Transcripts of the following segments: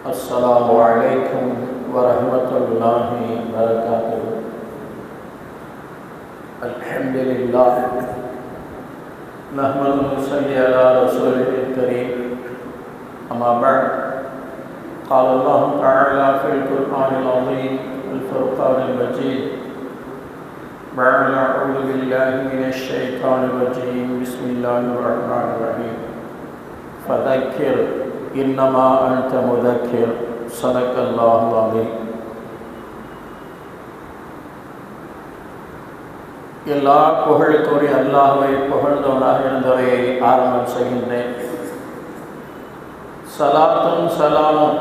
السلام عليكم ورحمة الله وبركاته. الحمد لله نحمده ونصلي على رسوله الكريم. أما بعد، قال الله تعالى في القرآن العظيم الفرقان المجيد: بعد أعوذ بالله من الشيطان الرجيم بسم الله الرحمن الرحيم فذكر إنما أنت مذكر صدق الله العظيم. எல்லா புகழுக்குரிய அல்லாஹ்வை புகழ்ந்தவனாக இருந்தவரை ஆரம்பம் செய்கின்றேன். சலாத்தும் சலாமும்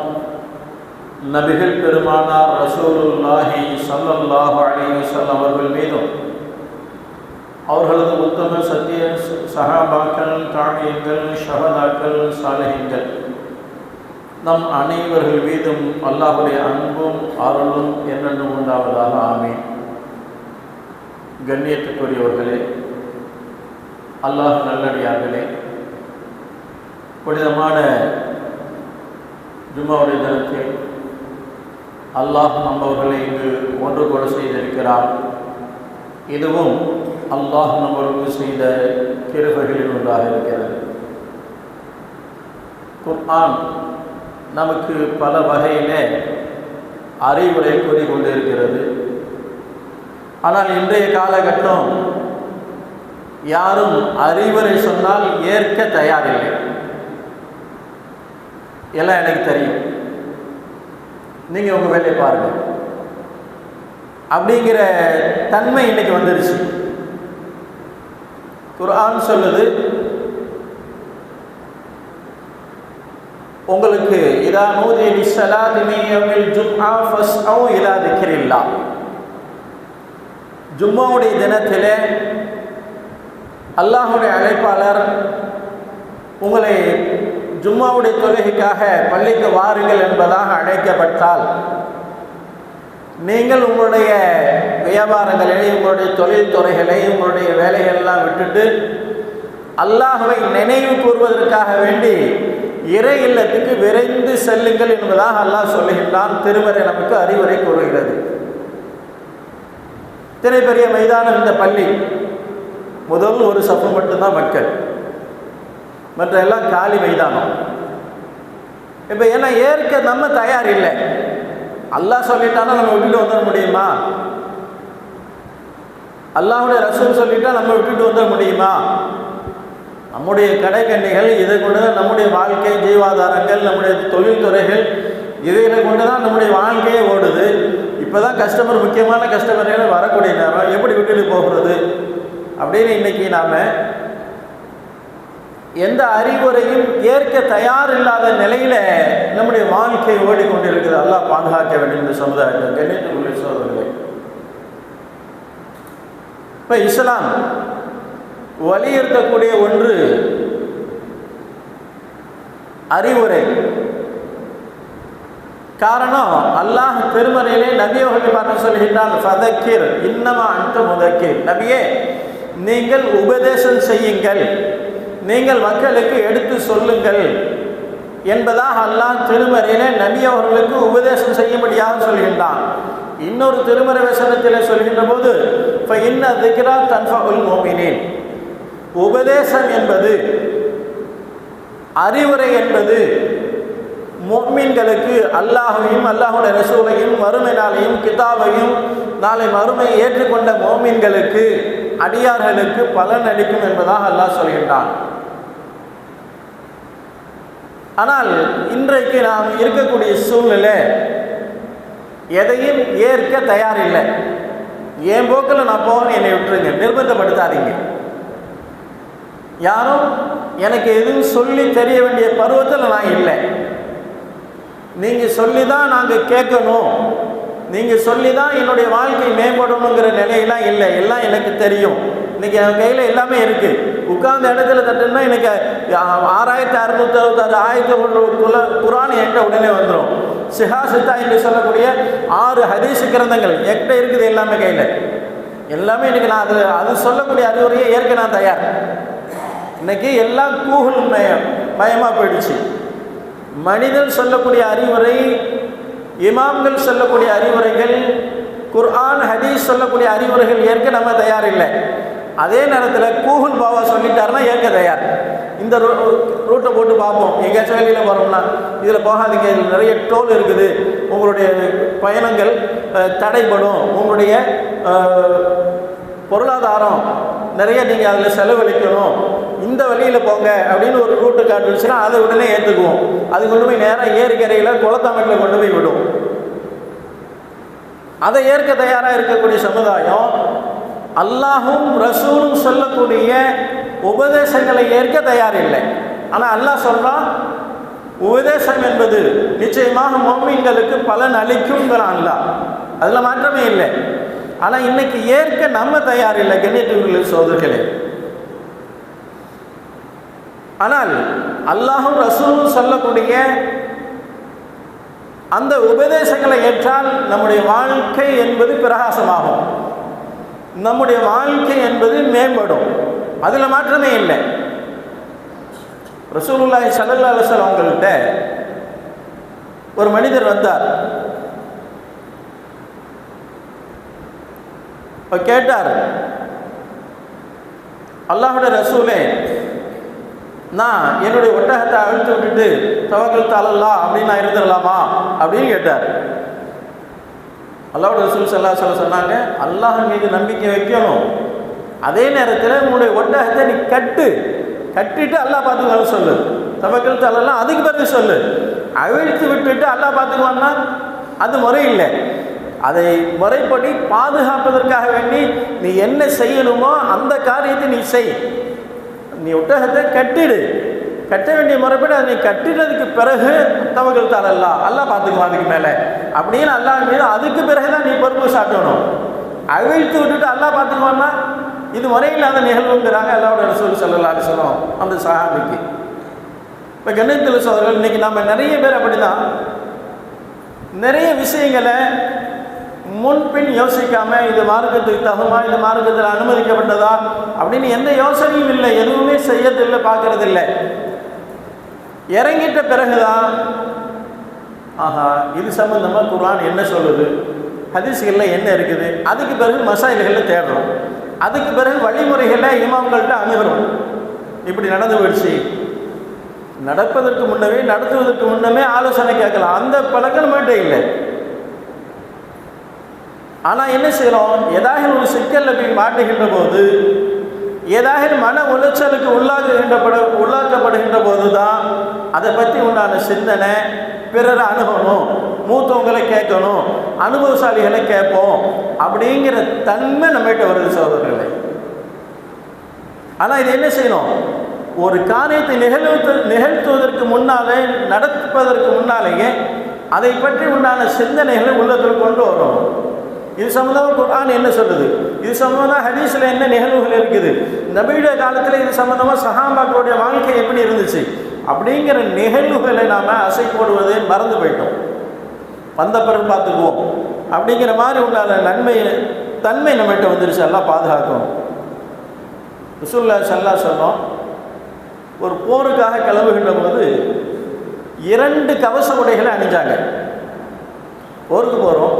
நபிகள் பெருமானார் ரசூலுல்லாஹி ஸல்லல்லாஹு அலைஹி வஸல்லம் அவர்கள் மீதும், அவர்களது உத்தம சத்திய சஹாபாக்கள், தாபியீன்கள், ஷஹதாக்கள், சாலிஹீன்கள், நம் அனைவர்கள் மீதும் அல்லாஹ்வுடைய அன்பும் அருளும் என்றென்றும் உண்டாவதாக. ஆமீன். கண்ணியத்துக்குரியவர்களே, அல்லாஹ் நல்லடியார்களே, புனிதமான ஜும்மாவுடைய தினத்தில் அல்லாஹ் நம்மவர்களை இங்கு ஒன்று கூட செய்திருக்கிறார். இதுவும் அல்லாஹ் நம்மளுக்கு செய்த கிருபைகளில் ஒன்றாக இருக்கிறது. குர்ஆன் நமக்கு பல வகையிலே அறிவுரை கூறிக்கொண்டிருக்கிறது. ஆனால் இன்றைய காலகட்டம் யாரும் அறிவுரை சொன்னால் ஏற்க தயாரில்லை. எல்லாம் எனக்கு தெரியும், நீங்கள் உங்கள் வேலையை பாருங்கள் அப்படிங்கிற தன்மை இன்னைக்கு வந்துருச்சு. குர்ஆன் சொல்லுது, உங்களுக்கு இதா நூதிய லிஸ்ஸலாத்தி மின் யௌமில் ஜும்ஆ ஃபஸ்அவு இலா திக்ரில்லாஹ். ஜும்மாவுடைய தினத்திலே அல்லாஹ்வுடைய அழைப்பாளர் உங்களை ஜும்மாவுடைய தொழுகைக்காக பள்ளிக்கு வாருங்கள் என்பதாக அழைக்கப்பட்டால், நீங்கள் உங்களுடைய வியாபாரங்களை, உங்களுடைய தொழில் துறைகளை, உங்களுடைய வேலைகளெல்லாம் விட்டுட்டு அல்லாஹ்வை நினைவு கூறுவதற்காக வேண்டி இறை இல்லத்துக்கு விரைந்து செல்லுங்கள் என்பதாக அல்லாஹ் சொல்லுகின்றான். திருமறை நமக்கு அறிவுரை கூறுகிறது. திரை பெரிய மைதானம் இந்த பள்ளி, முதல் ஒரு சப்பு மட்டும்தான் மக்கள், மற்ற எல்லாம் காலி மைதானம். இப்போ ஏன்னா ஏற்க நம்ம தயார் இல்லை. அல்லாஹ் சொல்லிட்டானா நம்ம விட்டுட்டு வந்துட முடியுமா? அல்லாஹ்வுடைய ரசூல் சொல்லிட்டா நம்ம விட்டுட்டு வந்துட முடியுமா? நம்முடைய கடைக்கண்ணிகள் இதை கொண்டு தான் நம்முடைய வாழ்க்கை, ஜீவாதாரங்கள், நம்முடைய தொழில்துறைகள் இதைகளை கொண்டு தான் நம்முடைய வாழ்க்கையே ஓடுது. இப்போ தான் கஸ்டமர், முக்கியமான கஸ்டமர்கள் வரக்கூடிய நேரம், எப்படி விட்டுட்டு போகிறது அப்படின்னு இன்னைக்கு நாம் எந்த அறிவுரையும் ஏற்க தயார் இல்லாத நிலையில் நம்முடைய வாழ்க்கை ஓடிக்கொண்டிருக்கிறது. அல்லாஹ் பாதுகாக்க வேண்டும் இந்த சமுதாயத்தை. கண்ணியத்துக்குரிய சகோதரர்களே, இப்போ இஸ்லாம் வலியுறுத்தக்கூடிய ஒன்று அறிவுரை. காரணம், அல்லாஹ் பெருமறையிலே நபி அவர்களை பார்த்து சொல்கின்றான், ஃபதக்கிர் இன்னமா அன்த முதக்கிர். நபியே, நீங்கள் உபதேசம் செய்யுங்கள், நீங்கள் மக்களுக்கு எடுத்து சொல்லுங்கள் என்பதாக அல்லாஹ் திருமறையிலே நபி அவர்களுக்கு உபதேசம் செய்யும்படியாக சொல்கின்றான். இன்னொரு திருமறை வசனத்தில் சொல்கின்ற போது, ஃபஇன்ன திக்ரா தன்ஃபஉல் முஃமினீன். உபதேசம் என்பது, அறிவுரை என்பது முஃமின்களுக்கு அல்லாஹ்வையும் அல்லாஹ்வுடைய ரசூலையும் மறுமை நாளையும் கிதாபையும் நாளை மறுமையை ஏற்றுக்கொண்ட முஃமின்களுக்கு, அடியார்களுக்கு பலன் அளிக்கும் என்பதாக அல்லாஹ் சொல்கின்றான். ஆனால் இன்றைக்கு நாம் இருக்கக்கூடிய சூழ்நிலை எதையும் ஏற்க தயாரில்லை. என் போக்கில் நான் போகணும், என்னை விட்டுருங்க, நிர்பந்தப்படுத்தாதீங்க. யாரும் எனக்கு எதுவும் சொல்லி தெரிய வேண்டிய பருவத்தில் நான் இல்லை. நீங்கள் சொல்லி தான் நாங்கள் கேட்கணும், நீங்கள் சொல்லி தான் என்னுடைய வாழ்க்கை மேம்படணுங்கிற நிலையெல்லாம் இல்லை. எல்லாம் எனக்கு தெரியும். இன்றைக்கி என் கையில் எல்லாமே இருக்குது. உட்கார்ந்த இடத்துல தட்டுன்னா எனக்கு 6666 ஆயத்துக்குள்ள குர்ஆன் என்கிட்ட உடனே வந்துடும். சிஹா என்று சொல்லக்கூடிய 6 ஹதீஸ் கிரந்தங்கள் என்கிட்ட இருக்குது. எல்லாமே கையில், எல்லாமே இன்றைக்கி நான் அது சொல்லக்கூடிய அறிவுரையை ஏற்க நான் தயார். இன்றைக்கி எல்லாம் கூகுள் மயமாக போயிடுச்சு. மனிதன் சொல்லக்கூடிய அறிவுரை, இமாம்கள் சொல்லக்கூடிய அறிவுரைகள், குர்ஆன் ஹதீஸ் சொல்லக்கூடிய அறிவுரைகள் ஏற்க நம்ம தயார் இல்லை. அதே நேரத்தில் கூகுள் பாபா சொல்லிட்டாருன்னா ஏற்க தயார். இந்த ரூட்டை போட்டு பார்ப்போம், எங்கேயாச்சும் வெளியில் போகிறோம்னா இதில் போகாதீங்க, இதில் நிறைய டோல் இருக்குது, உங்களுடைய பயணங்கள் தடைப்படும், உங்களுடைய பொருளாதாரம் நிறைய நீங்கள் அதில் செலவழிக்கணும், இந்த வழியில் போங்க அப்படின்னு ஒரு ரூட்டு காட்டுச்சுன்னா அதை உடனே ஏற்றுக்குவோம். அது கொண்டு போய் நேராக ஏரிக்கரையில் குளத்தாமட்டில் கொண்டு போய் விடும். அதை ஏற்க தயாராக இருக்கக்கூடிய சமுதாயம் அல்லாஹும் ரசூலும் சொல்லக்கூடிய உபதேசங்களை ஏற்க தயாரில்லை. ஆனால் அல்லாஹ் சொல்றான், உபதேசம் என்பது நிச்சயமாக முஃமின்களுக்கு பலன் அளிக்கும்ங்கிறான் அல்லாஹ், அதில் மாற்றமே இல்லை. ஆனால் இன்னைக்கு ஏற்க நம்ம தயாரில்லை கண்ணியத்துக்குரிய சோதர்களே. ஆனால் அல்லாஹும் ரசூலும் சொல்லக்கூடிய அந்த உபதேசங்களை ஏற்றால் நம்முடைய வாழ்க்கை என்பது பிரகாசமாகும், நம்முடைய வாழ்க்கை என்பது மேம்படும், அதில் மாற்றமே இல்லை. ரசூலுல்லாஹி ஸல்லல்லாஹு அலைஹி வஸல்லம் அவங்கள்ட்ட ஒரு மனிதர் வந்தார். கேட்டார், அல்லாஹ்வுடைய ரசூலே, நான் என்னுடைய ஒட்டகத்தை அழித்து விட்டுட்டு தவக்கல்து அலல்லாஹ் அப்படின்னு நான் இருந்துடலாமா அப்படின்னு கேட்டார். அல்லாஹ்வுடைய ரசூல் ஸல்லல்லாஹு அலைஹி வஸல்லம் சொன்னாங்க, அல்லாஹ் மீது நம்பிக்கை வைக்கணும், அதே நேரத்தில் உன்னுடைய ஒட்டகத்தை நீ கட்டிட்டு அல்லாஹ் பார்த்துக்கலாம் சொல்லு. தவக்கல்து அலல்லாஹ் அதுக்கு பிறகு சொல்லு. அழித்து விட்டுட்டு அல்லாஹ் பார்த்துக்குவான்னா அது முறை இல்லை. அதை முறைப்படி பாதுகாப்பதற்காக வேண்டி நீ என்ன செய்யணுமோ அந்த காரியத்தை நீ செய். நீ ஒட்டகத்தை கட்ட வேண்டிய முறைப்படி அதை நீ கட்டினதுக்கு பிறகு தவக்கல்து அலல்லாஹ் அல்லாஹ் பார்த்துக்குவான் அதுக்கு மேலே அப்படின்னு அல்லாஹ் மீது அதுக்கு பிறகுதான் நீ பொறுப்பு சாட்டணும். அவிழ்த்து விட்டுட்டு அல்லாஹ் பார்த்துக்குவான்னா இது முறையில்லாத நிகழ்வுங்கிறாங்க அல்லாஹ்வுடைய ரசூல் ஸல்லல்லாஹு அலைஹி வஸல்லம் அந்த சஹாபிக்கு. இப்போ கண்ணியத்துள்ள சகோதரர்கள், இன்னைக்கு நம்ம நிறைய பேர் அப்படிதான் நிறைய விஷயங்களை முன்பின் யோசிக்காம இது மார்க்கத்துக்கு தகுமா, இது மார்க்கத்தில் அனுமதிக்கப்பட்டதா அப்படின்னு எந்த யோசனையும் இல்லை, எதுவுமே செய்யறதில்லை, பார்க்கறதில்லை. இறங்கிட்ட பிறகுதான் ஆஹா இது சம்பந்தமாக குர்ஆன் என்ன சொல்லுது, ஹதீஸ்களில் என்ன இருக்குது, அதுக்கு பிறகு மசாயில்களில் தேடுறோம், அதுக்கு பிறகு வழிமுறைகளை இமாம்கள்ட்ட அணுகிறோம். இப்படி நடந்து போயிடுச்சு, நடப்பதற்கு முன்னமே நடத்துவதற்கு முன்னமே ஆலோசனை கேட்கலாம், அந்த பழக்கம் நம்மகிட்ட இல்லை. ஆனால் என்ன செய்கிறோம், ஏதாவது ஒரு சிக்கலில் போய் மாட்டுகின்ற போது, ஏதாவது மன உளைச்சலுக்கு உள்ளாக்கப்படுகின்ற போது தான் அதை பற்றி உண்டான சிந்தனை, பிறரை அணுகணும், மூத்தவங்களை கேட்கணும், அனுபவசாலிகளை கேட்போம் அப்படிங்கிற தன்மை நம்மகிட்ட வருது சகோதரர்களே. ஆனால் இது என்ன செய்யணும், ஒரு காரியத்தை நிகழ்த்துவதற்கு முன்னாலே, நடப்பதற்கு முன்னாலேயே அதை பற்றி உண்டான சிந்தனைகளை உள்ளத்தில் கொண்டு வரும். இது சம்பந்தமாக குர்ஆன் என்ன சொல்லுது, இது சம்பந்தமாக ஹதீஸில் என்ன நிகழ்வுகள் இருக்குது, நபியுடைய காலத்தில் இது சம்பந்தமாக சஹாபாக்களுடைய வாழ்க்கை எப்படி இருந்துச்சு அப்படிங்கிற நிகழ்வுகளை நாம் அசை போடுவதை மறந்து போயிட்டோம். வந்த பிறகு பார்த்துக்குவோம் அப்படிங்கிற மாதிரி உண்டான தன்மை நம்மகிட்ட வந்துருச்சு. எல்லாம் பாதுகாக்கும். ரசூலுல்லாஹி ஸல்லல்லாஹு அலைஹி வஸல்லம் ஒரு போருக்காக கிளம்புகின்ற போது 2 கவச உடைகளை அணிஞ்சாங்க. போருக்கு போகிறோம்,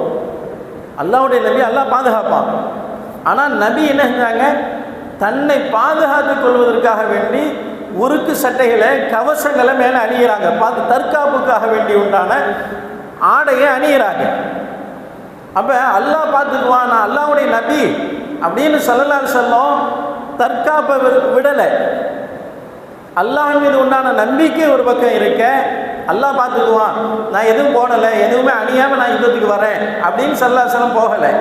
அல்லாஹ்வுடைய நபி அல்லாஹ் பாதுகாப்பான். ஆனால் நபி என்ன செஞ்சாங்க, தன்னை பாதுகாத்துக் கொள்வதற்காக வேண்டி உருக்கு சட்டைகளை, கவசங்களை மேலே அணிகிறாங்க, தற்காப்புக்காக வேண்டி உண்டான ஆடையை அணிகிறாங்க. அப்போ அல்லாஹ் பார்த்துக்குவான், நான் அல்லாஹ்வுடைய நபி அப்படின்னு ஸல்லல்லாஹு அலைஹி வஸல்லம் தற்காப்பை விடலை. அல்லாஹ் மீது உண்டான நம்பிக்கை ஒரு பக்கம் இருக்க, அல்லாஹ் பார்த்துக்குவான், நான் எதுவும் போடலை, எதுவுமே அணியாமல் நான் யுத்தத்துக்கு வரேன் அப்படின்னு ஸல்லல்லாஹு அலைஹி வஸல்லம் போகலை.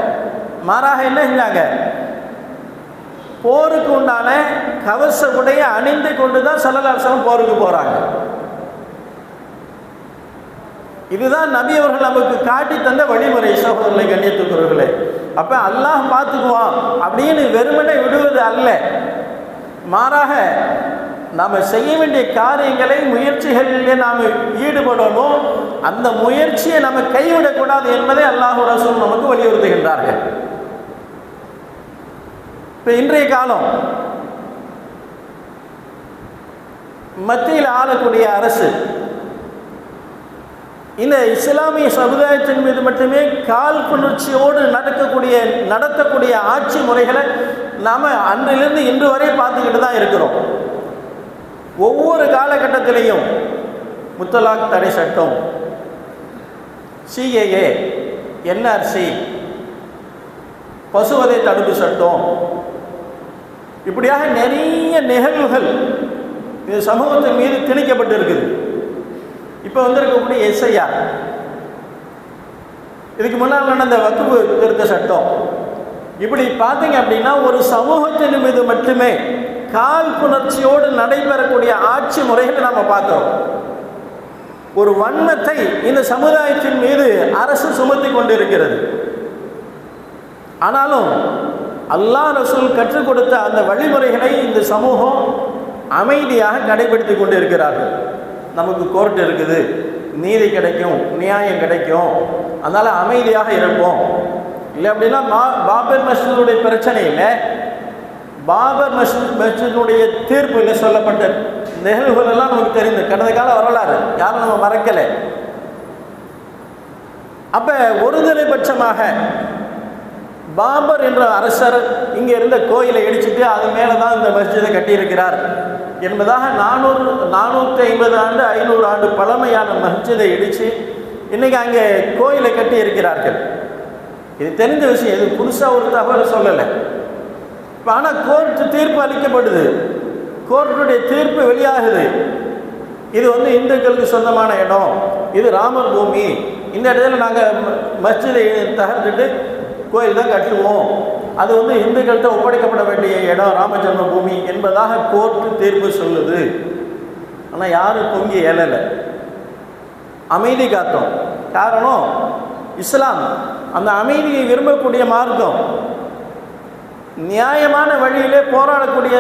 மாறாக என்ன செஞ்சாங்க, போருக்கு உண்டான கவச உடையை அணிந்து கொண்டு தான் ஸல்லல்லாஹு அலைஹி வஸல்லம் போருக்கு போகிறாங்க. இதுதான் நபி அவர்கள் நமக்கு காட்டி தந்த வழிமுறை சகோதரர்களை, கண்ணியத்துக்குரியவர்களே. அப்போ அல்லாஹ் பார்த்துக்குவான் அப்படின்னு வெறுமனே விடுவது அல்ல, மாறாக நாம் செய்ய வேண்டிய காரியங்களை, முயற்சிகளிலே நாம் ஈடுபடணும். அந்த முயற்சியை நம்ம கைவிடக்கூடாது என்பதை அல்லாஹ் ரசூல் நமக்கு வலியுறுத்துகின்றார்கள். இப்போ இன்றைய காலம் மத்தியில் ஆளக்கூடிய அரசு இந்த இஸ்லாமிய சமுதாயத்தின் மீது மட்டுமே காழ்ப்புணர்ச்சியோடு நடத்தக்கூடிய ஆட்சி முறைகளை நாம் அன்றிலிருந்து இன்று வரை பார்த்துக்கிட்டு தான் இருக்கிறோம். ஒவ்வொரு காலகட்டத்திலையும் முத்தலாக் தடை சட்டம், சிஏஏ, என்ஆர்சி, பசுவதை தடுப்பு சட்டம், இப்படியாக நிறைய நிகழ்வுகள் இந்த சமூகத்தின் மீது திணிக்கப்பட்டு இருக்குது. இப்போ வந்திருக்கக்கூடிய எஸ்ஐஆர், இதுக்கு முன்னால் நடந்த வக்ஃபு திருத்த சட்டம், இப்படி பார்த்தீங்க அப்படின்னா ஒரு சமூகத்தின் மீது மட்டுமே காழ்ப்புணர்ச்சியோடு நடைபெறக்கூடிய ஆட்சி முறைகளை நாம் பார்க்கிறோம். ஒரு வன்மத்தை இந்த சமுதாயத்தின் மீது அரசு சுமத்தி கொண்டிருக்கிறது. ஆனாலும் அல்லாஹ் ரசூல் கற்றுக் கொடுத்த அந்த வழிமுறைகளை இந்த சமூகம் அமைதியாக கடைபிடித்து கொண்டு இருக்கிறார்கள். நமக்கு கோர்ட் இருக்குது, நீதி கிடைக்கும், நியாயம் கிடைக்கும், அதனால் அமைதியாக இருப்போம். இல்லை அப்படின்னா பாபர் மஸ்ஜிதுடைய பிரச்சனையில் பாபர் மஸ்ஜிதுடைய தீர்ப்பில் சொல்லப்பட்ட நிகழ்வுகள் எல்லாம் நமக்கு தெரிந்து கடந்த கால வரலாறு, யாரும் நம்ம மறக்கலை. அப்போ ஒருதலை பட்சமாக பாபர் என்ற அரசர் இங்கே இருந்த கோயிலை இடிச்சுட்டு அது மேலே தான் இந்த மஸ்ஜிதை கட்டியிருக்கிறார் என்பதாக 450 ஆண்டு 500 ஆண்டு பழமையான மஸ்ஜிதை இடித்து இன்றைக்கி அங்கே கோயிலை கட்டி இருக்கிறார்கள். இது தெரிந்த விஷயம், இது புதுசாக ஒரு தகவல் சொல்லலை. இப்போ ஆனால் கோர்ட்டு தீர்ப்பு அளிக்கப்படுது, கோர்ட்டுடைய தீர்ப்பு வெளியாகுது. இது இந்துக்களுக்கு சொந்தமான இடம், இது ராமர் பூமி, இந்த இடத்துல நாங்கள் மஸ்ஜிதை தகர்த்துட்டு கோயில் தான் கட்டுவோம், அது இந்துக்கள்கிட்ட ஒப்படைக்கப்பட வேண்டிய இடம் ராம ஜென்ம பூமி என்பதாக கோர்ட்டு தீர்ப்பு சொல்லுது. ஆனால் யாரும் பொங்கி எழலை, அமைதி காத்தோம். காரணம் இஸ்லாம் அந்த அமைதியை விரும்பக்கூடிய மார்க்கம். நியாயமான வழியிலே போராடக்கூடிய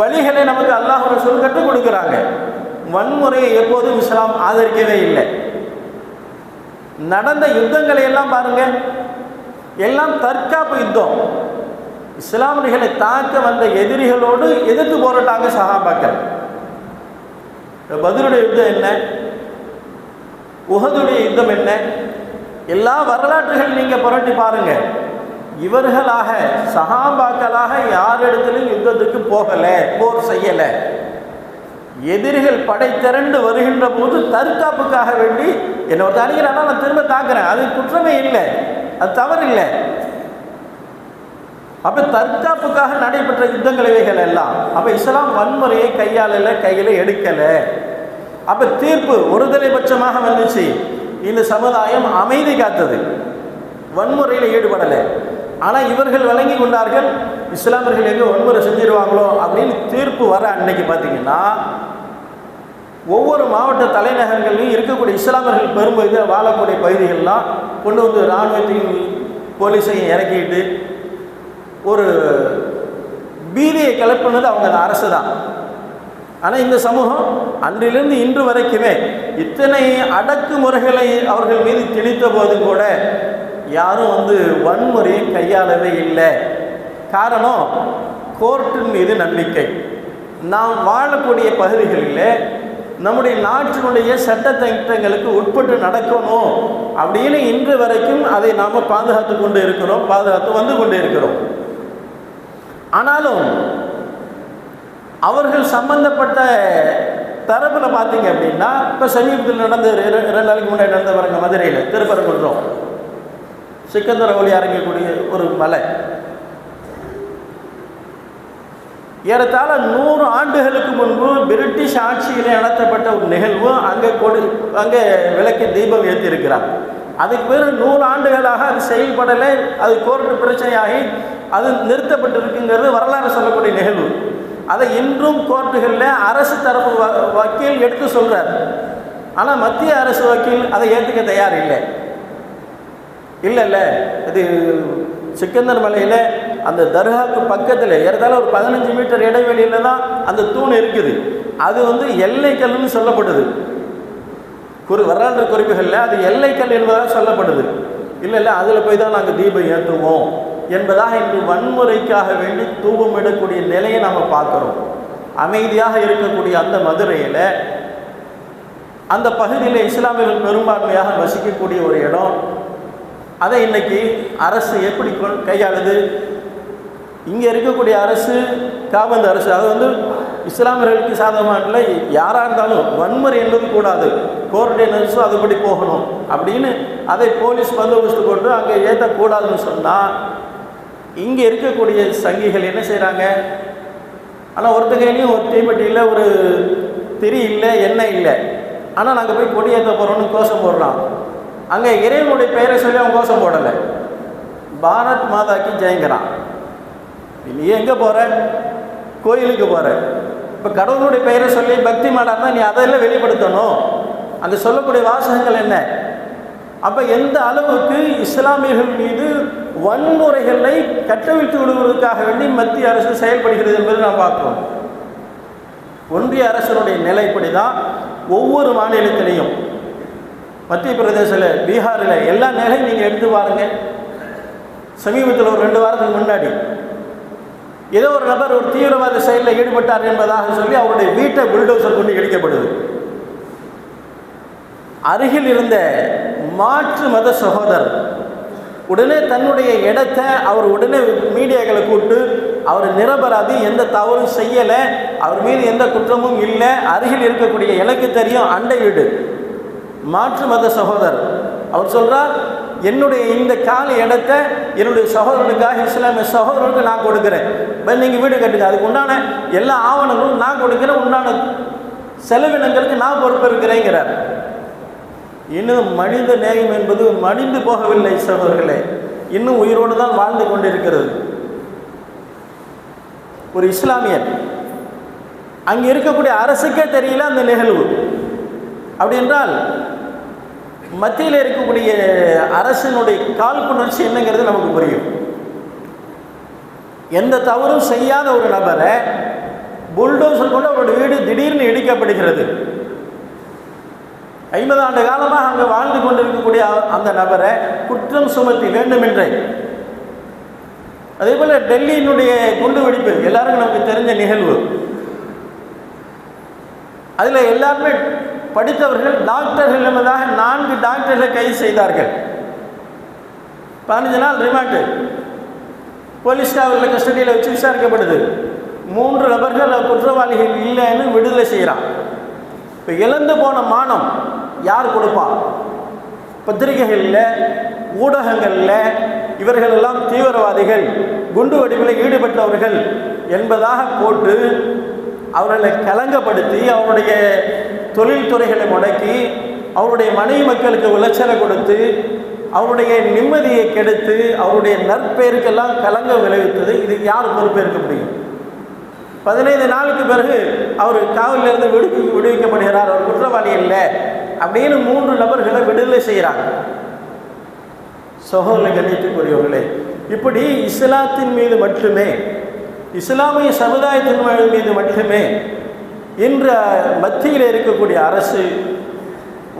வழிகளை நமக்கு அல்லாஹ் ரசூல் கற்றுக் கொடுக்குறாங்க. வன்முறையை எப்போதும் இஸ்லாம் ஆதரிக்கவே இல்லை. நடந்த யுத்தங்களை எல்லாம் பாருங்க, எல்லாம் தற்காப்பு யுத்தம். இஸ்லாமியர்களை தாக்க வந்த எதிரிகளோடு எதிர்த்து போராட்டாங்க சஹாபாக்கள். பத்ருடைய யுத்தம் என்ன, உஹதுடைய யுத்தம் என்ன, எல்லா வரலாற்றுகள் நீங்க புரட்டி பாருங்க. இவர்களாக சஹாபாக்களாக யாரிடத்திலும் யுத்தத்துக்கு போகல, போர் செய்யல. எதிரிகள் படை திரண்டு வருகின்ற போது தற்காப்புக்காக வேண்டி என்ன ஒரு அடிக்கிறானா நான் திரும்ப தாக்குறேன், அது குற்றமே இல்லை, அது தவறு இல்லை. அப்ப தற்காப்புக்காக நடைபெற்ற யுத்தங்கள் இவைகள் எல்லாம். அப்ப இஸ்லாம் வன்முறையை கையாளல, கையில எடுக்கல. அப்ப தீர்ப்பு ஒருதலை பட்சமாக வந்துச்சு. இந்த சமுதாயம் அமைதி காத்தது, வன்முறையில் ஈடுபடலை. ஆனால் இவர்கள் வழங்கி கொண்டார்கள், இஸ்லாமியர்கள் எங்கே வன்முறை செஞ்சிருவாங்களோ அப்படின்னு தீர்ப்பு வர அன்னைக்கு பார்த்தீங்கன்னா ஒவ்வொரு மாவட்ட தலைநகரங்களையும் இருக்கக்கூடிய இஸ்லாமியர்கள் பெரும்பகுதியாக வாழக்கூடிய பகுதிகள்லாம் கொண்டு இராணுவத்தையும் போலீஸையும் இறக்கிட்டு ஒரு பீதியை கிளப்பினது அவங்க அரசு தான். ஆனால் இந்த சமூகம் அன்றிலிருந்து இன்று வரைக்குமே இத்தனை அடக்குமுறைகளை அவர்கள் மீது திணித்த போது கூட யாரும் வன்முறையை கையாளவே இல்லை. காரணம் கோர்ட்டின் மீது நம்பிக்கை. நாம் வாழக்கூடிய பகுதிகளில் நம்முடைய நாட்டினுடைய சட்டத்திட்டங்களுக்கு உட்பட்டு நடக்கணும் அப்படின்னு இன்று வரைக்கும் அதை நாம் பாதுகாத்து கொண்டு இருக்கிறோம், பாதுகாத்து வந்து கொண்டு இருக்கிறோம். ஆனாலும் அவர்கள் சம்பந்தப்பட்ட தரப்பில் பார்த்தீங்க அப்படின்னா இப்போ சமீபத்தில் நடந்த 2 நாளைக்கு முன்னாடி நடந்த பாருங்க, மதுரையில் திருப்பரங்குன்றம் சிக்கந்தர் ஒளி அரங்கக்கூடிய ஒரு மலை. ஏறத்தாழ 100 ஆண்டுகளுக்கு முன்பு பிரிட்டிஷ் ஆட்சியில் நடத்தப்பட்ட ஒரு நிகழ்வு. அங்கே விளக்கு தீபம் ஏற்றிருக்கிறார். அதுக்கு பிறகு 100 ஆண்டுகளாக அது செயல்படலை, அது கோர்ட்டு பிரச்சனையாகி அது நிறுத்தப்பட்டிருக்குங்கிறது வரலாறு சொல்லக்கூடிய நிகழ்வு. அதை இன்றும் கோர்ட்டுகளில் அரசு தரப்பு வக்கீல் எடுத்து சொல்கிறார். ஆனால் மத்திய அரசு வக்கீல் அதை ஏற்றுக்க தயார் இல்லை. இல்லை இது சிக்கந்தர் மலையில் அந்த தர்காவுக்கு பக்கத்தில் ஏறத்தாழ ஒரு 15 மீட்டர் இடைவெளியில் தான் அந்த தூண் இருக்குது. அது எல்லைக்கல்னு சொல்லப்படுது. வரலாற்று குறிப்புகளில் அது எல்லைக்கல் என்பதாக சொல்லப்படுது. இல்லை அதில் போய் தான் நாங்கள் தீபம் ஏற்றுவோம் என்பதாக இன்று வன்முறைக்காக வேண்டி தூபம் இடக்கூடிய நிலையை நாம் பார்க்குறோம். அமைதியாக இருக்கக்கூடிய அந்த மதுரையில் அந்த பகுதியில் இஸ்லாமியர்கள் பெரும்பான்மையாக வசிக்கக்கூடிய ஒரு இடம். அதை இன்னைக்கு அரசு எப்படி கையாளுது? இங்கே இருக்கக்கூடிய அரசு காபந்து அரசு, அது இஸ்லாமியர்களுக்கு சாதகமான யாராக இருந்தாலும் வன்முறை என்பது கூடாது, கோஆர்டினேஷனும் அதுபடி போகணும் அப்படின்னு அதை போலீஸ் பந்தோபஸ்து கொண்டு அங்கே ஏற்றக்கூடாதுன்னு சொன்னால், இங்கே இருக்கக்கூடிய சங்கிகள் என்ன செய்கிறாங்க? ஆனால் ஒருத்தகையிலையும் ஒரு தீப்பெட்டியில் ஒரு திரி இல்லை, எண்ணெய் இல்லை, ஆனால் நாங்கள் போய் கொடியேற்ற போகிறோன்னு கோஷம் போடுறான். அங்கே இறைவனுடைய பெயரை சொல்லி அவன் கோஷம் போடலை, பாரத் மாதாக்கு ஜெயங்கிறான். நீ எங்கே போகிற? கோயிலுக்கு போகிற. இப்போ கடவுளுடைய பெயரை சொல்லி பக்தி மாடாருந்தா நீ அதெல்லாம் வெளிப்படுத்தணும். அங்கே சொல்லக்கூடிய வாசகங்கள் என்ன? அப்போ எந்த அளவுக்கு இஸ்லாமியர்கள் மீது வன்முறைகளை கட்டவிழ்த்து விடுவதற்காக வேண்டி மத்திய அரசு செயல்படுகிறது என்பதை நாம் பார்க்கிறோம். ஒன்றிய அரசினுடைய நிலைப்படி தான் ஒவ்வொரு மாநிலத்திலையும், மத்திய பிரதேசத்தில், பீகாரில் எல்லா நிலையும் நீங்கள் எடுத்து பாருங்கள். சமீபத்தில் ஒரு 2 வாரத்துக்கு முன்னாடி ஏதோ ஒரு நபர் ஒரு தீவிரவாத செயலில் ஈடுபட்டார் என்பதாக சொல்லி அவருடைய வீட்டை புல்டோசர் கொண்டு இடிக்கப்படுது. அருகில் இருந்த மாற்று மத சகோதரர் உடனே தன்னுடைய இடத்தை அவர் உடனே மீடியாக்களை கூப்பிட்டு, அவர் நிரபராதி, எந்த தவறும் செய்யலை, அவர் மீது எந்த குற்றமும் இல்லை, அருகில் இருக்கக்கூடிய எனக்கு தெரியும் அண்டை வீடு மாற்று மத சகோதரர் அவர் சொல்கிறார், என்னுடைய இந்த கால இடத்தை என்னுடைய சகோதரனுக்காக, இஸ்லாமிய சகோதரனுக்கு நான் கொடுக்குறேன், நீங்கள் வீடு கட்டுங்க, அதுக்கு உண்டான எல்லா ஆவணங்களும் நான் கொடுக்குறேன், உண்டான செலவினங்களுக்கு நான் பொறுப்பேற்கிறேங்கிறார். இன்னும் மனித நேயம் என்பது மடிந்து போகவில்லை சகோதரர்களே, இன்னும் உயிரோடு தான் வாழ்ந்து கொண்டிருக்கிறது. ஒரு இஸ்லாமியர், அங்கே இருக்கக்கூடிய அரசுக்கே தெரியல அந்த நிகழ்வு. அப்படி என்றால் மத்தியில் இருக்கக்கூடிய அரசினுடைய காழ்ப்புணர்ச்சி என்னங்கிறது நமக்கு புரியும். எந்த தவறும் செய்யாத ஒரு நபரை புல்டோசர் கொண்டு அவருடைய வீடு திடீர்னு இடிக்கப்படுகிறது. 50 ஆண்டு காலமாக அங்கே வாழ்ந்து கொண்டிருக்கக்கூடிய அந்த நபரை குற்றம் சுமத்தி வேண்டுமென்றே. அதே போல டெல்லியினுடைய குண்டு வெடிப்பு எல்லாருக்கும் நமக்கு தெரிஞ்ச நிகழ்வு. அதில் எல்லாருமே படித்தவர்கள், டாக்டர்கள் என்பதாக 4 டாக்டர்களை கைது செய்தார்கள். 15 நாள் ரிமாண்டு, போலீஸ் அவர்களை கஸ்டடியில் வச்சு விசாரிக்கப்படுது. 3 நபர்கள் குற்றவாளிகள் இல்லைன்னு விடுதலை செய்கிறான். இப்போ இழந்து போன மானம் யார் கொடுப்பா? பத்திரிகைகளில், ஊடகங்களில் இவர்களெல்லாம் தீவிரவாதிகள், குண்டு வெடிப்பில் ஈடுபட்டவர்கள் என்பதாக போட்டு அவர்களை கலங்கப்படுத்தி, அவருடைய தொழில்துறைகளை முடக்கி, அவருடைய மனைவி மக்களுக்கு உளைச்சலை கொடுத்து, அவருடைய நிம்மதியை கெடுத்து, அவருடைய நற்பெயருக்கெல்லாம் கலங்க விளைவித்தது. இது யார் பொறுப்பேற்க முடியும்? 15 நாளுக்கு பிறகு அவர் காவலிலிருந்து விடுவிக்கப்படுகிறார், அவர் குற்றவாளி இல்லை அப்படின்னு 3 நபர்களை விடுதலை செய்கிறாங்க. சகோதர கண்ணியத்துக்குரியவர்களே, இப்படி இஸ்லாத்தின் மீது மட்டுமே, இஸ்லாமிய சமுதாயத்தின் மீது மட்டுமே இன்று மத்தியில் இருக்கக்கூடிய அரசு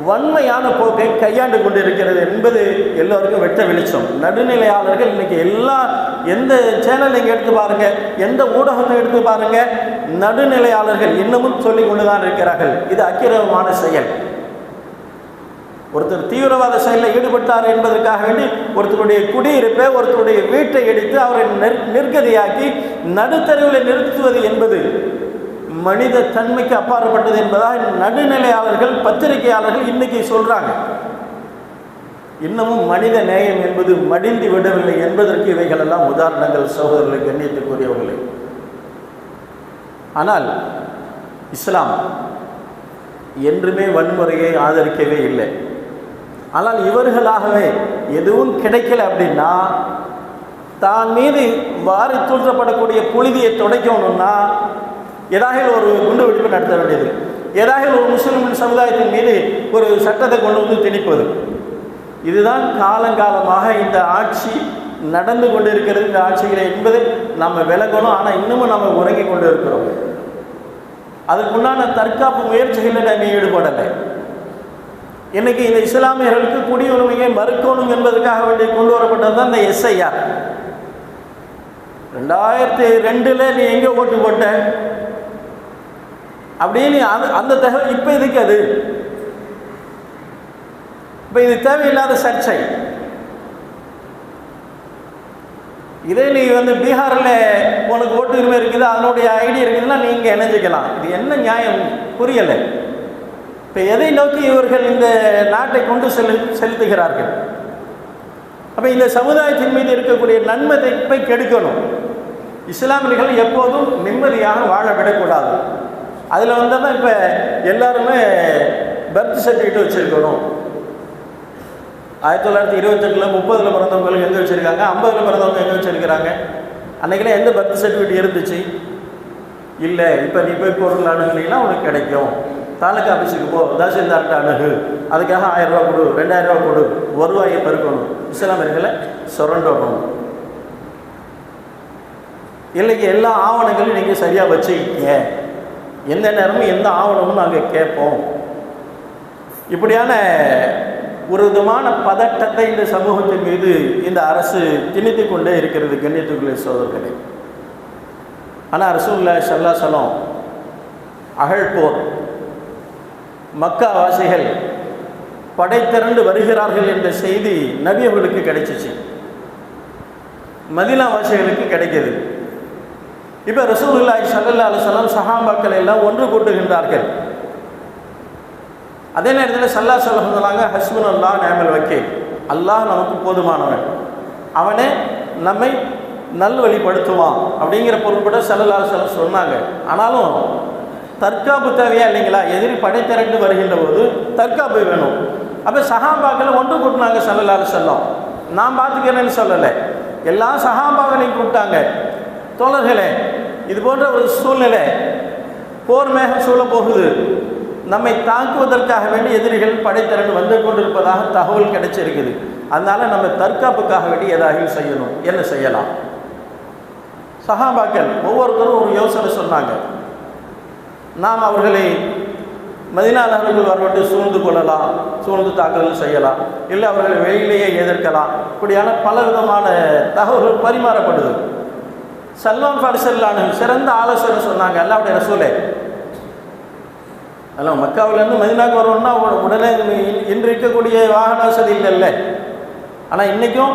வன்மையான போக்கை கையாண்டு கொண்டிருக்கிறது என்பது எல்லோருக்கும் வெட்ட வெளிச்சம். நடுநிலையாளர்கள் இன்னைக்கு எந்த சேனல் நீங்கள் எடுத்து பாருங்க, எந்த ஊடகத்தை எடுத்து பாருங்க, நடுநிலையாளர்கள் இன்னமும் சொல்லிக் கொண்டுதான் இருக்கிறார்கள். இது அக்கிரமமான செயல். ஒருத்தர் தீவிரவாத செயலில் ஈடுபட்டார் என்பதற்காக வேண்டி ஒருத்தருடைய குடியிருப்பை, ஒருத்தருடைய வீட்டை எடுத்து அவரை நிர்கதியாக்கி நடுத்தருவில் நிறுத்துவது என்பது மனித தன்மைக்கு அப்பாற்பட்டது என்பதாக நடுநிலையாளர்கள், பத்திரிகையாளர்கள் இன்னைக்கு சொல்றாங்க. இன்னமும் மனித நேயம் என்பது மடிந்து விடவில்லை என்பதற்கு இவைகளெல்லாம் உதாரணங்கள் சகோதரர்களுக்கு கண்ணியத்துக்குரியவர்களே. ஆனால் இஸ்லாம் என்றுமே வன்முறையை ஆதரிக்கவே இல்லை. ஆனால் இவர்களாகவே எதுவும் கிடைக்கல அப்படின்னா, தான் மீது வாரி தூற்றப்படக்கூடிய புழுதியை துடைக்கணும்னா ஏதாவது ஒரு குண்டு வெடிப்பு நடத்த வேண்டியது, ஏதாவது ஒரு முஸ்லிம் சமுதாயத்தின் மீது ஒரு சட்டத்தை கொண்டு வந்து திணிப்பது. இதுதான் காலங்காலமாக இந்த ஆட்சி நடந்து கொண்டு இருக்கிறது, இந்த ஆட்சிகளை என்பதை நம்ம விளங்கணும். ஆனால் இன்னமும் நம்ம உறங்கி கொண்டு இருக்கிறோம். அதுக்குண்டான தற்காப்பு முயற்சிகளில் நம்ம ஈடுபடலை. இன்னைக்கு இந்த இஸ்லாமியர்களுக்கு குடியுரிமையை மறுக்கணும் என்பதற்காக வேண்டி கொண்டு வரப்பட்டது தான் இந்த SIR. 2002 நீ எங்கே ஓட்டு போட்ட அப்படின்னு அந்த தகவல் இப்போ எதுக்கு? அது இப்போ இது தேவையில்லாத சர்ச்சை. இதே நீ பீகாரில் உனக்கு ஓட்டு உரிமை இருக்குது, அதனுடைய ஐடியா இருக்குதுன்னா நீங்கள் இணைஞ்சிக்கலாம். இது என்ன நியாயம் புரியலை. இப்போ எதை நோக்கி இவர்கள் இந்த நாட்டை கொண்டு செலுத்துகிறார்கள்? அப்போ இந்த சமுதாயத்தின் மீது இருக்கக்கூடிய நன்மதிப்பை கெடுக்கணும். இஸ்லாமியர்கள் எப்போதும் நிம்மதியாக வாழ விடக்கூடாது. அதில் தான் இப்போ எல்லாருமே பர்த் சர்டிஃபிகேட் வச்சுருக்கணும். 1928 30 பிறந்தவங்களுக்கு எங்கே வச்சுருக்காங்க, 50 பிறந்தவங்க எங்கே வச்சுருக்கிறாங்க? அன்றைக்கெல்லாம் எந்த பர்த் சர்டிஃபிகேட் இருந்துச்சு? இல்லை. இப்போ நீ போய் பொருள் அணுகுனீங்கன்னா உனக்கு கிடைக்கும். தாலுக்கா ஆஃபீஸுக்கு போ, தாசில்தார்கிட்ட அணுகு, அதுக்காக 1000 ரூபா கொடு, 2000 ரூபா கொடு, வருவாயை பெருக்கணும். இஸ்லாமியர்களை சுரண்டணும். இல்லைங்க, எல்லா ஆவணங்களும் நீங்கள் சரியாக வச்சுக்கிங்க, எந்த நேரமும் எந்த ஆவணமும் நாங்கள் கேட்போம். இப்படியான ஒரு விதமான பதட்டத்தை இந்த சமூகத்தின் மீது இந்த அரசு திணித்து கொண்டே இருக்கிறது. கண்ணியத்துக்குரிய சோதர்களே, ஆனால் ரசூலுல்லாஹி ஸல்லல்லாஹு அலைஹி வஸல்லம் அகழ்போர், மக்கா வாசிகள் படைத்திரண்டு வருகிறார்கள் என்ற செய்தி நபி அவர்களுக்கு கிடைச்சிச்சு, மதீனா வாசிகளுக்கு கிடைக்கிது. இப்போ ரசூலுல்லாஹி ஸல்லல்லாஹு அலைஹி வஸல்லம் சஹாபாக்கள் எல்லாம் ஒன்று கூட்டுகின்றார்கள். அதே நேரத்தில் ஸல்லல்லாஹு அலைஹி வஸல்லம் சொன்னாங்க, ஹஸ்புனல்லாஹ் நிஅமல் வக்கீல், அல்லாஹ் நமக்கு போதுமானவன், அவனே நம்மை நல்வழிப்படுத்துவான் அப்படிங்கிற பொருள்பட ஸல்லல்லாஹு அலைஹி வஸல்லம் சொன்னாங்க. ஆனாலும் தற்காப்பு தேவையா இல்லைங்களா? எதிரி படைத்திரண்டு வருகின்ற போது தற்காப்பு வேணும். அப்போ சஹாபாக்கள் ஒன்று கூட்டினாங்க ஸல்லல்லாஹு அலைஹி வஸல்லம். நான் பார்த்துக்கிறேன்னு சொல்லலை, எல்லா சஹாபாக்களையும் கூப்பிட்டாங்க. தோழர்களே, இது போன்ற ஒரு சூழ்நிலை, போர் மேகம் சூழ போகுது, நம்மை தாக்குவதற்காக வேண்டி எதிரிகள் படைத்திரண்டு வந்து கொண்டிருப்பதாக தகவல் கிடைச்சிருக்குது. அதனால் நம்ம தற்காப்புக்காக வேண்டி ஏதாவது செய்யணும். என்ன செய்யலாம்? சஹாபாக்கள் ஒவ்வொருத்தரும் ஒரு யோசனை சொன்னாங்க. நாம் அவர்களை மதீனா நகருக்குள் வரவிட்டு சூழ்ந்து கொள்ளலாம், சூழ்ந்து தாக்குதல் செய்யலாம், இல்லை அவர்களை வெளியிலேயே எதிர்க்கலாம். இப்படியான பல விதமான தகவல்கள் பரிமாறப்படுது. சல்மான் ஃபாரிஸிலான சிறந்த ஆலோசனை சொன்னாங்க, அல்லாஹ்வுடைய ரசூலே, அதெல்லாம் மக்காவிலேருந்து மதீனாவுக்கு வரணும்னா உடனே இன்று இருக்கக்கூடிய வாகன வசதி இல்லைல்ல. ஆனால் இன்றைக்கும்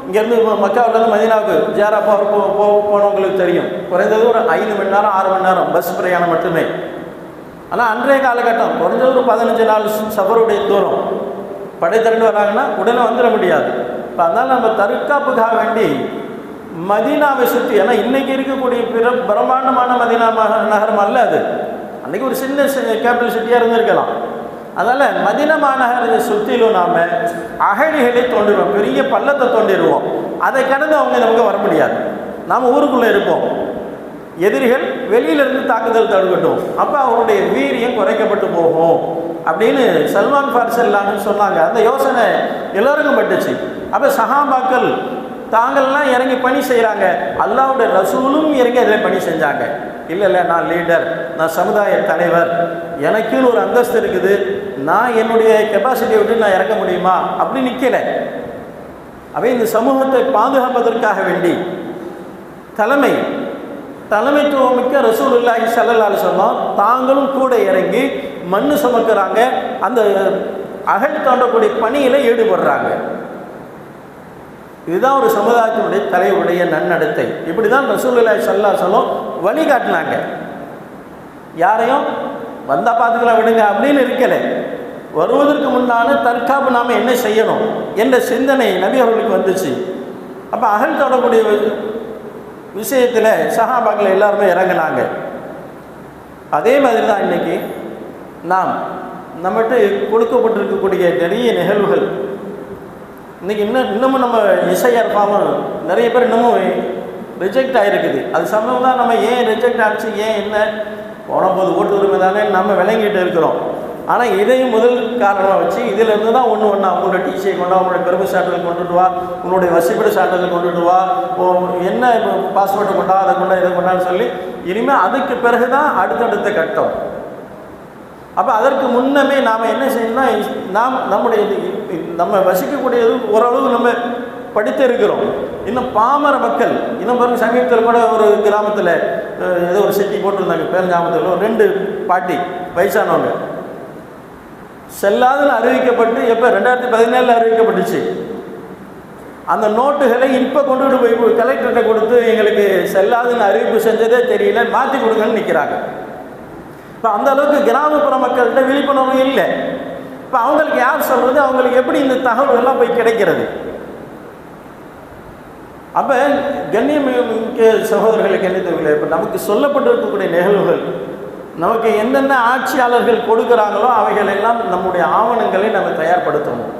இங்கேருந்து மக்காவிலேருந்து மதீனாவுக்கு ஜியாரா போனவங்களுக்கு தெரியும், குறைந்தது ஒரு 5 மணி நேரம் 6 மணி நேரம் பஸ் பிரயாணம் மட்டுமே. ஆனால் அன்றைய காலகட்டம் குறைஞ்சது ஒரு 15 நாள் சஃபருடைய தூரம். படைத்திரண்டு வராங்கன்னா உடனே வந்துட முடியாது. இப்போ அதனால் நம்ம தற்காப்புக்காக வேண்டி மதீனாவை சுற்றி, ஏன்னா இன்றைக்கி இருக்கக்கூடிய பிரம்மாண்டமான மதீனா நகரம் அல்ல அது, அன்றைக்கி ஒரு சின்ன கேபிட்டல் சிட்டியாக இருந்திருக்கலாம். அதனால் மதீனா மாநகரத்தை சுற்றிலும் நாம் அகழிகளை தோண்டிடுவோம், பெரிய பள்ளத்தை தோண்டிடுவோம். அதை கடந்து அவங்க நமக்கு வர முடியாது. நாம் ஊருக்குள்ளே இருப்போம், எதிரிகள் வெளியிலிருந்து தாக்குதல் தடுக்கட்டும், அப்போ அவருடைய வீரியம் குறைக்கப்பட்டு போகும் அப்படின்னு சல்மான் ஃபாரிஸிலான்னு சொன்னாங்க. அந்த யோசனை எல்லோருக்கும் பட்டுச்சு. அப்போ சஹாபாக்கள் தாங்கள்லாம் இறங்கி பணி செய்கிறாங்க, அல்லாஹ்வுடைய ரசூலும் இறங்கி அதில் பணி செஞ்சாங்க. இல்லை நான் லீடர், நான் சமுதாய தலைவர், எனக்குன்னு ஒரு அந்தஸ்து இருக்குது, நான் என்னுடைய கெப்பாசிட்டியை விட்டு நான் இறக்க முடியுமா அப்படி நிற்கலை. அவை இந்த சமூகத்தை பாதுகாப்பதற்காக வேண்டி தலைமைத்துவமிக்க ரசூலுல்லாஹி ஸல்லல்லாஹு அலைஹி வஸல்லம் தாங்களும் கூட இறங்கி மண்ணு சுமக்கிறாங்க, அந்த அகழ் தோண்டக்கூடிய பணியில் ஈடுபடுறாங்க. இதுதான் ஒரு சமுதாயத்தினுடைய தலைவருடைய நன்னடத்தை. இப்படி தான் ரசூலுல்லாஹி ஸல்லல்லாஹு அலைஹி வஸல்லம் வழிகாட்டினாங்க. யாரையும் வந்தால் பார்த்துக்கலாம் விடுங்க அப்படின்னு இருக்கலை. வருவதற்கு முன்னான தற்காப்பு நாம் என்ன செய்யணும் என்ற சிந்தனை நபி அவர்களுக்கு வந்துச்சு. அப்போ அகழ் தோண்டக்கூடிய விஷயத்தில் சஹாபாக்கள் எல்லாருமே இறங்கினாங்க. அதே மாதிரி தான் இன்றைக்கி நம்மகிட்ட கொடுக்கப்பட்டிருக்கக்கூடிய நிறைய நிகழ்வுகள் இன்றைக்கி இன்னமும் நம்ம இசையாக இருப்பாமல் நிறைய பேர் இன்னமும் ரிஜெக்ட் ஆகிருக்குது. அது சமயம் தான் நம்ம ஏன் ரிஜெக்ட் ஆகிடுச்சு, ஏன் என்ன போனபோது ஓட்டு உரிமை தானே நம்ம விளங்கிட்டு இருக்கிறோம். ஆனால் இதையும் முதல் காரணமாக வச்சு இதிலிருந்து தான் ஒன்று உங்களோட டிசியை கொண்டா, உங்களுடைய பிறப்பு சான்றிதழ் கொண்டுட்டு வா, உன்னுடைய வசிப்பிட சான்றிதழ் கொண்டுட்டு வா, என்ன பாஸ்போர்ட்டை கொண்டா, அதை கொண்டா, இதை கொண்டான்னு சொல்லி இனிமேல் அதுக்கு பிறகு தான் அடுத்தடுத்த கட்டம். அப்போ அதற்கு முன்னமே நாம் என்ன செய்யணும்னா, நம்ம வசிக்கக்கூடியது ஓரளவு நம்ம படித்து இருக்கிறோம். இன்னும் பாமர மக்கள் இன்னும் பாருங்கள், சமீபத்தில் கூட ஒரு கிராமத்தில் ஏதோ ஒரு சிட்டி போட்டிருந்தாங்க, பேர் கிராமத்தில் 2 பாட்டி வயசானவங்க, செல்லாதுன்னு அறிவிக்கப்பட்டு எப்போ 2017 அறிவிக்கப்பட்டுச்சு. அந்த நோட்டுகளை இப்போ கொண்டுட்டு போய் கலெக்டர்கிட்ட கொடுத்து எங்களுக்கு செல்லாதுன்னு அறிவிப்பு செஞ்சதே தெரியல, மாற்றி கொடுங்கன்னு நிற்கிறாங்க. இப்போ அந்த அளவுக்கு கிராமப்புற மக்கள்கிட்ட விழிப்புணர்வு இல்லை. இப்போ அவங்களுக்கு யார் சொல்கிறது, அவங்களுக்கு எப்படி இந்த தகவல்கள்லாம் போய் கிடைக்கிறது? அப்போ கண்ணியமிக்க சகோதரர்களுக்கு என்ன தெரியல, இப்போ நமக்கு சொல்லப்பட்டிருக்கக்கூடிய நிகழ்வுகள், நமக்கு என்னென்ன ஆட்சியாளர்கள் கொடுக்குறாங்களோ அவைகள் எல்லாம் நம்முடைய ஆவணங்களை நம்ம தயார்படுத்தணும்.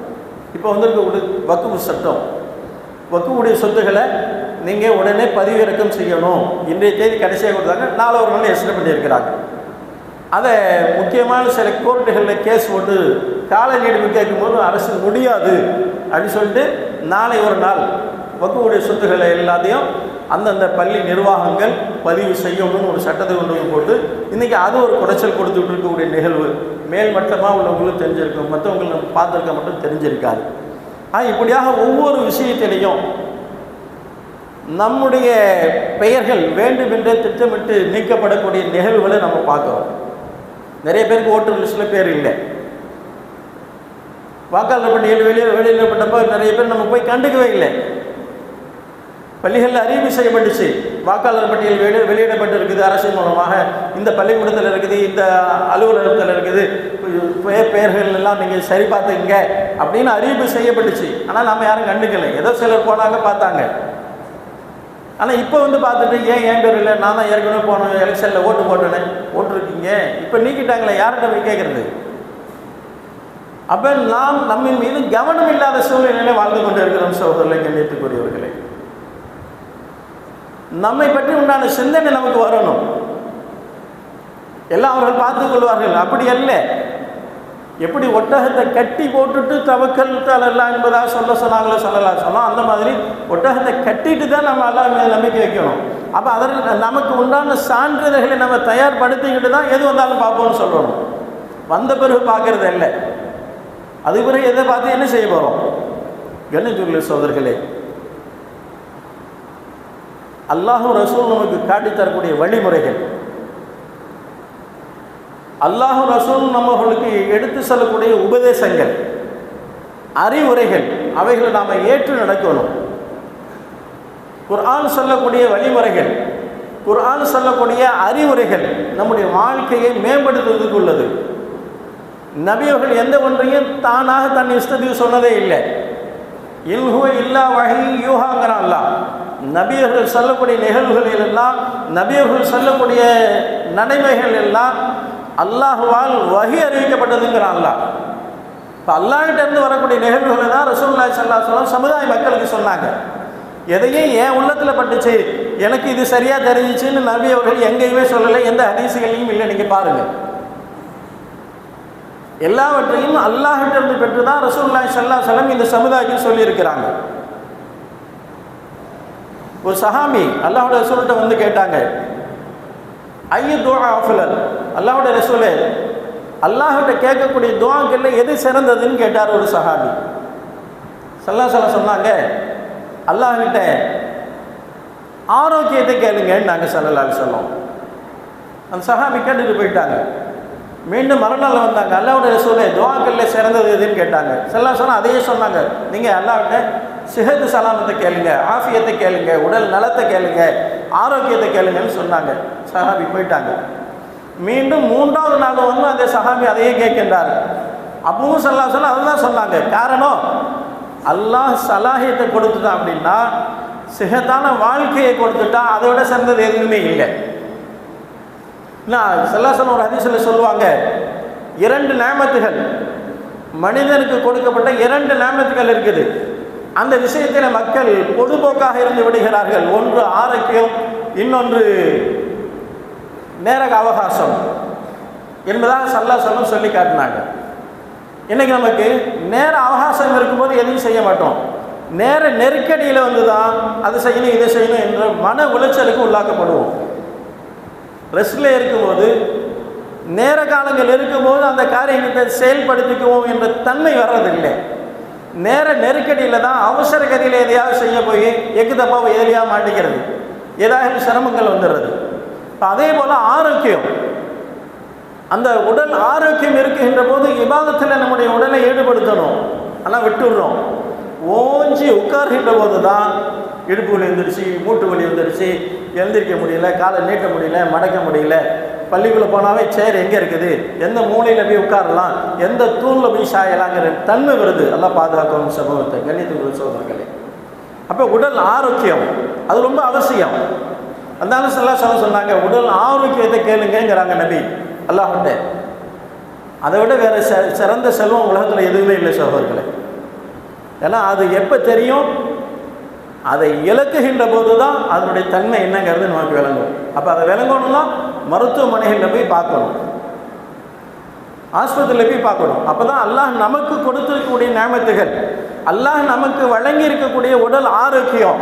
இப்போ வந்திருக்க வக்குஃப் சட்டம், வக்குஃபுடைய சொத்துக்களை நீங்கள் உடனே பதிவிறக்கம் செய்யணும். இன்றைய தேதி கடைசியாக கொடுத்தாங்க, நாளை ஒரு நாள் எக்ஸ்டெண்ட் பண்ணியிருக்கிறாங்க. அதை முக்கியமான சில கோர்ட்டுகளில் கேஸ் போட்டு கால நீடிப்பு கேட்கும்போது அரசு முடியாது அப்படின்னு சொல்லிட்டு நாளை ஒரு நாள் வக்குஃபுடைய சொத்துக்களை எல்லாத்தையும் அந்தந்த பள்ளி நிர்வாகங்கள் பதிவு செய்யணும்னு ஒரு சட்டத்தை கொண்டு வந்து போட்டு இன்றைக்கி அது ஒரு குறைச்சல் கொடுத்துட்டு இருக்கக்கூடிய நிகழ்வு. மேல்மட்டமாக உள்ளவங்களும் தெரிஞ்சிருக்கும், மற்றவங்களும் பார்த்துருக்க மட்டும் தெரிஞ்சிருக்காது. இப்படியாக ஒவ்வொரு விஷயத்திலையும் நம்முடைய பெயர்கள் வேண்டுமென்றே திட்டமிட்டு நீக்கப்படக்கூடிய நிகழ்வுகளை நம்ம பார்க்குறோம். நிறைய பேருக்கு ஓட்டர் லிஸ்ட்டில் பேர் இல்லை, வாக்காளர் பட்டியல் வெளியிடப்பட்டப்போ நிறைய பேர் நம்ம போய் கண்டுக்கவே இல்லை. பள்ளிகளில் அறிவு செய்யப்பட்டுச்சு, வாக்காளர் பட்டியல் வெளியிடப்பட்டு இருக்குது அரசின் மூலமாக, இந்த பள்ளிக்கூடத்தில் இருக்குது, இந்த அலுவலகத்தில் இருக்குது, பெயர்கள் எல்லாம் நீங்கள் சரி பார்த்துங்க அப்படின்னு அறிவிப்பு செய்யப்பட்டுச்சு. ஆனால் நம்ம யாரும் கண்டுக்கலை, ஏதோ சிலர் போனாங்க பார்த்தாங்க. ஆனால் இப்போ வந்து பார்த்துட்டு ஏன் பேர் இல்லை, நான் தான் ஏற்கனவே போனேன் எலெக்ஷனில் ஓட்டு போட்டேன்னு ஓட்டுருக்கீங்க, இப்போ நீக்கிட்டாங்களே, யார்கிட்ட போய் கேட்குறது? அப்போ நாம் நம்மின் மீது கவனம் இல்லாத சூழ்நிலையிலே வாழ்ந்து கொண்டு இருக்கிறோம். சகோதரர்களை, கண்ணியத்துக்குரியவர்களே, நம்மை பற்றி உண்டான சிந்தனை நமக்கு வரணும். எல்லாம் அவர்கள் பார்த்துக் கொள்வார்கள், அப்படி அல்ல. எப்படி ஒட்டகத்தை கட்டி போட்டுட்டு தவக்கல் தலல்லாம் என்பதாக சொன்னாங்களோ சொல்லலாம், அந்த மாதிரி ஒட்டகத்தை கட்டிட்டு தான் நம்ம எல்லாம் நம்பிக்கை வைக்கணும். அப்போ அதற்கு நமக்கு உண்டான சான்றிதழ்களை நம்ம தயார்படுத்திக்கிட்டு தான் எது வந்தாலும் பார்ப்போம்னு சொல்லணும். வந்த பிறகு பார்க்கறது இல்லை, அது பிறகு எதை பார்த்து என்ன செய்ய போகிறோம்? கண்ணியத்துக்குரிய சகோதரர்களே, அல்லாஹ் ரசூல் நமக்கு காட்டித்தரக்கூடிய வழிமுறைகள், அல்லாஹ் ரசூல் நம்மளுக்கு எடுத்து செல்லக்கூடிய உபதேசங்கள், அறிவுரைகள், அவைகளை நாம் ஏற்று நடக்கணும். குர்ஆன் சொல்லக்கூடிய வழிமுறைகள், குர்ஆன் சொல்லக்கூடிய அறிவுரைகள் நம்முடைய வாழ்க்கையை மேம்படுத்துவதற்கு உள்ளது. நபியவர்கள் எந்த ஒன்றையும் தானாக தன் இஷ்டத்துக்கு சொன்னதே இல்லை. இல்ஹுவ இல்லா வஹி யூஹாங்கிறான் அல்லாஹ். நபியர்கள் சொல்லக்கூடிய நிகழ்வுகளில் எல்லாம், நபியர்கள் சொல்லக்கூடிய நடைமுறைகள் எல்லாம் அல்லாஹுவால் வஹி அறிவிக்கப்பட்டதுங்கிறான் அல்லாஹ். இப்போ அல்லாஹ்கிட்டேருந்து வரக்கூடிய நிகழ்வுகளை தான் ரசூலுல்லாஹி ஸல்லல்லாஹு அலைஹி வஸல்லம் சமுதாய மக்களுக்கு சொன்னாங்க. எதையும் என் உள்ளத்தில் பட்டுச்சு, எனக்கு இது சரியாக தெரிஞ்சிச்சுன்னு நபி அவர்கள் எங்கேயுமே சொல்லலை, எந்த ஹதீஸுகளையும் இல்லை. நீங்கள் பாருங்கள், எல்லாவற்றையும் அல்லாஹ்கிட்டேருந்து பெற்று தான் ரசூலுல்லாஹி ஸல்லல்லாஹு அலைஹி வஸல்லம் இந்த சமுதாயத்தில் சொல்லியிருக்கிறாங்க. ஒரு சஹாபி அல்லாஹ்வுடைய ரசூல்கிட்ட வந்து கேட்டாங்க, ஐய துஆ அஃலல், அல்லாஹ்வுடைய ரசூலே, அல்லாஹ்கிட்ட கேட்கக்கூடிய துஆக்களில் எது சிறந்ததுன்னு கேட்டார் ஒரு சஹாபி. ஸல்லல்லாஹு அலைஹி வஸல்லம் சொன்னாங்க, அல்லாஹ்கிட்ட ஆரோக்கியத்தை கேளுங்கன்னு நாங்கள் ஸல்லல்லாஹு அலைஹி வஸல்லம். அந்த சஹாபி கேட்டுட்டு போயிட்டாங்க. மீண்டும் மறுநாள் வந்தாங்க, அல்லாஹ்வுடைய ரசூலே துஆக்களில் சிறந்தது எதுன்னு கேட்டாங்க. ஸல்லல்லாஹு அலைஹி வஸல்லம் அதையே சொன்னாங்க, நீங்கள் அல்லாஹ்கிட்ட சிஹத்து சலாமத்தை கேளுங்க, ஆஃபியத்தை கேளுங்க, உடல் நலத்தை கேளுங்க, ஆரோக்கியத்தை கேளுங்கன்னு சொன்னாங்க. சஹாபி போயிட்டாங்க. மீண்டும் 3வது நாள் வந்து அந்த சஹாபி அதையே கேட்கின்றார். அப்பவும் ஸல்லல்லாஹு அலைஹி வஸல்லம் அதுதான் சொன்னாங்க. காரணம், அல்லாஹ் சலாஹியத்தை கொடுத்துட்டான் அப்படின்னா, சிஹத்தான வாழ்க்கையை கொடுத்துட்டா அதை விட சிறந்தது எதுவுமே இல்லை. நான் ஸல்லல்லாஹு அலைஹி வஸல்லம் ஒரு ஹதீஸில் சொல்லுவாங்க, 2 நிஅமத்துகள், மனிதனுக்கு கொடுக்கப்பட்ட 2 நிஅமத்துகள் இருக்குது. அந்த விஷயத்தில் மக்கள் பொதுபோக்காக இருந்து விடுகிறார்கள். ஒன்று ஆரோக்கியம், இன்னொன்று நேர அவகாசம் என்பதாக ஸல்லல்லாஹு அலைஹி வஸல்லம் சொல்லி காட்டினாங்க. இன்றைக்கி நமக்கு நேர அவகாசம் இருக்கும்போது எதையும் செய்ய மாட்டோம். நேர நெருக்கடியில் வந்து தான் அதை செய்யணும் இதை செய்யணும் என்ற மன உளைச்சலுக்கு உள்ளாக்கப்படுவோம். ரெஸ்டில் இருக்கும்போது, நேர காலங்கள் இருக்கும்போது அந்த காரியத்தை செயல்படுத்திக்குவோம் என்ற தன்மை வர்றதில்லை. நேர நெருக்கடியில் தான் அவசர கதியில் எதையாவது செய்ய போய் எக்கு தப்பாக எதிரியாக மாட்டிக்கிறது, ஏதாவது சிரமங்கள் வந்துடுறது. இப்போ அதே போல் ஆரோக்கியம், அந்த உடல் ஆரோக்கியம் இருக்குகின்ற போது இபாதத்தில் நம்முடைய உடலை ஈடுபடுத்தணும். ஆனால் விட்டுடுறோம். ஓஞ்சி உட்கார்கின்ற போது தான் இடுப்பு வலி வந்துடுச்சு, மூட்டு வலி வந்துடுச்சு, எழுந்திரிக்க முடியல, காலை நீட்ட முடியல, மடக்க முடியல. பள்ளிக்குள்ளே போனாவே சேர் எங்கே இருக்குது, எந்த மூலையில் போய் உட்காரலாம், எந்த தூணில் போய் சாயலாங்கிற தன்மை வருது. எல்லாம் பாதுகாக்கணும் சமூகத்தை, கண்ணியத்துக்குரிய சோதர்களே. அப்போ உடல் ஆரோக்கியம் அது ரொம்ப அவசியம். அதனால சொன்னாங்க உடல் ஆரோக்கியத்தை கேளுங்கிறாங்க நபி அல்லாஹ்கிட்ட. அதை விட வேறு சிறந்த செல்வம் உலகத்தில் எதுவுமே இல்லை சகோதரர்களே. ஏன்னா அது எப்போ தெரியும், அதை இழக்குகின்ற போது தான் அதனுடைய தன்மை என்னங்கிறது நமக்கு விளங்கும். அப்போ அதை விளங்கணும்னா மருத்துவமனைகளில் போய் பார்க்கணும், ஆஸ்பத்திரியில் போய் பார்க்கணும். அப்போ தான் அல்லாஹ் நமக்கு கொடுத்திருக்கக்கூடிய நியமத்துகள், அல்லாஹ் நமக்கு வழங்கி இருக்கக்கூடிய உடல் ஆரோக்கியம்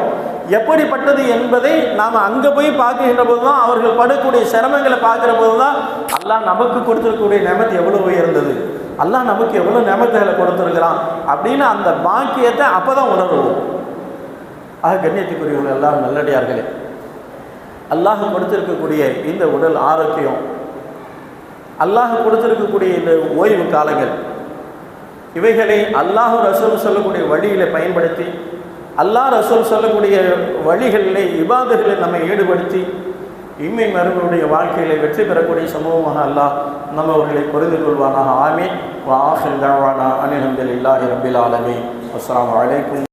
எப்படிப்பட்டது என்பதை நாம் அங்கே போய் பார்க்கின்ற போது தான், அவர்கள் படக்கூடிய சிரமங்களை பார்க்குற போது தான் அல்லாஹ் நமக்கு கொடுத்துருக்கக்கூடிய நியமத்து எவ்வளோ உயர்ந்தது, அல்லாஹ் நமக்கு எவ்வளோ நியமத்துகளை கொடுத்துருக்கிறான் அப்படின்னு அந்த பாக்கியத்தை அப்போ தான் உணர்வோம். ஆக கண்ணியத்துக்குரியவர்கள் எல்லாம் நல்லடியார்களே, அல்லாஹ் கொடுத்திருக்கக்கூடிய இந்த உடல் ஆரோக்கியம், அல்லாஹ் கொடுத்திருக்கக்கூடிய இந்த ஓய்வு காலங்கள், இவைகளை அல்லாஹ் ரசூல் சொல்லக்கூடிய வழியில் பயன்படுத்தி, அல்லாஹ் ரசூல் சொல்லக்கூடிய வழிகளிலே இபாதர்களை நம்மை ஈடுபடுத்தி இம்மை மறுபடிய வாழ்க்கையிலே வெற்றி பெறக்கூடிய சமூகமாக அல்லாஹ் நம்ம அவர்களை புரிந்து கொள்வானாக. ஆமீன். வ ஆகிர் தஅவானா அனில் ஹம்துலில்லாஹி ரப்பில் ஆலமீன். அஸ்ஸலாமு அலைக்கும்.